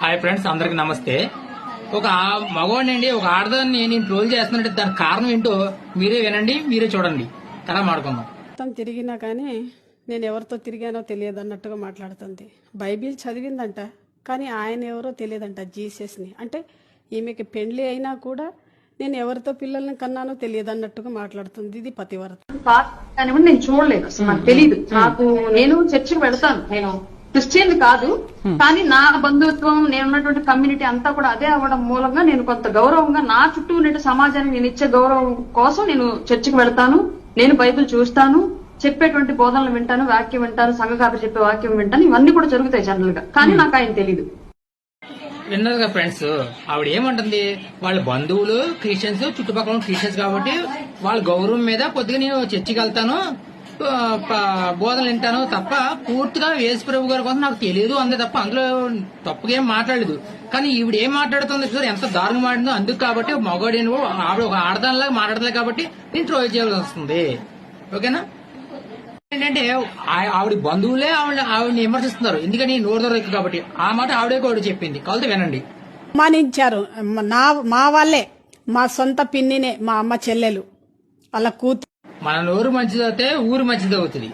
Hi friends, అందరికి నమస్తే. ఒక మగవాడినండి ఒక ఆడదాన్ని నేను ట్రోల్ చేస్తున్నట్టు దానికి కారణం ఏంటో మీరే వినండి, మీరే చూడండి. తన మాడుకుందాం. మొత్తం తిరిగినా కానీ నేను ఎవరితో తిరిగానో తెలియదు అన్నట్టుగా మాట్లాడుతుంది. బైబిల్ చదివిందంట కానీ ఆయన ఎవరో తెలియదంట, జీసస్ని. అంటే ఈమెకి పెండ్లి అయినా కూడా నేను ఎవరితో పిల్లల్ని కన్నానో తెలియదు అన్నట్టుగా మాట్లాడుతుంది. ఇది పతివ్రత. నేను చూడలేదు, అసలు నాకు తెలియదు. నేను చర్చికి వెళ్తాను, నేను క్రిస్టియన్ కాదు, కానీ నా బంధుత్వం నేనున్నటువంటి కమ్యూనిటీ అంతా కూడా అదే అవ్వడం మూలంగా నేను కొంత గౌరవంగా నా చుట్టూ ఉండే సమాజానికి నేను ఇచ్చే గౌరవం కోసం నేను చర్చికి వెళ్తాను. నేను బైబిల్ చూస్తాను, చెప్పేటువంటి బోధనలు వింటాను, వాక్యం వింటాను, సంఘకాపరి చెప్పే వాక్యం వింటాను. ఇవన్నీ కూడా జరుగుతాయి జనరల్ గా, కానీ నాకు ఆయన తెలియదు. విన్నారుగా ఫ్రెండ్స్, ఆవిడ ఏమంటుంది, వాళ్ళ బంధువులు క్రిస్టియన్స్, చుట్టుపక్కల క్రిస్టియన్స్ కాబట్టి వాళ్ళ గౌరవం మీద కొద్దిగా నేను చర్చికి వెళ్తాను, బోధనలు వింటాను తప్ప పూర్తిగా యేసు ప్రభు గారి కోసం నాకు తెలియదు అంతే తప్ప అందులో తప్పుగా ఏం మాట్లాడలేదు. కానీ ఈవిడ ఏం మాట్లాడుతుంది చూసారు, ఎంత దారుణం మాట్లాడిందో. అందుకు కాబట్టి మగవాడు ఆవిడ ఒక ఆడదానిలాగా మాట్లాడలేదు కాబట్టి నేను ట్రోల్ చేయాల్సి వస్తుంది. ఓకేనా? ఏంటంటే ఆవిడ బంధువులే ఆవిడని విమర్శిస్తున్నారు, ఎందుకని నోరు దొరక కాబట్టి. ఆ మాట ఆవిడే కూడా చెప్పింది, కాబట్టి వినండి. అవమానించారు. మా వాళ్ళే, మా సొంత పిన్నినే, మా అమ్మ చెల్లెలు, వాళ్ళ కూతురు. మన నోరు మంచిదవుతే ఊరు మంచిదవుతుంది.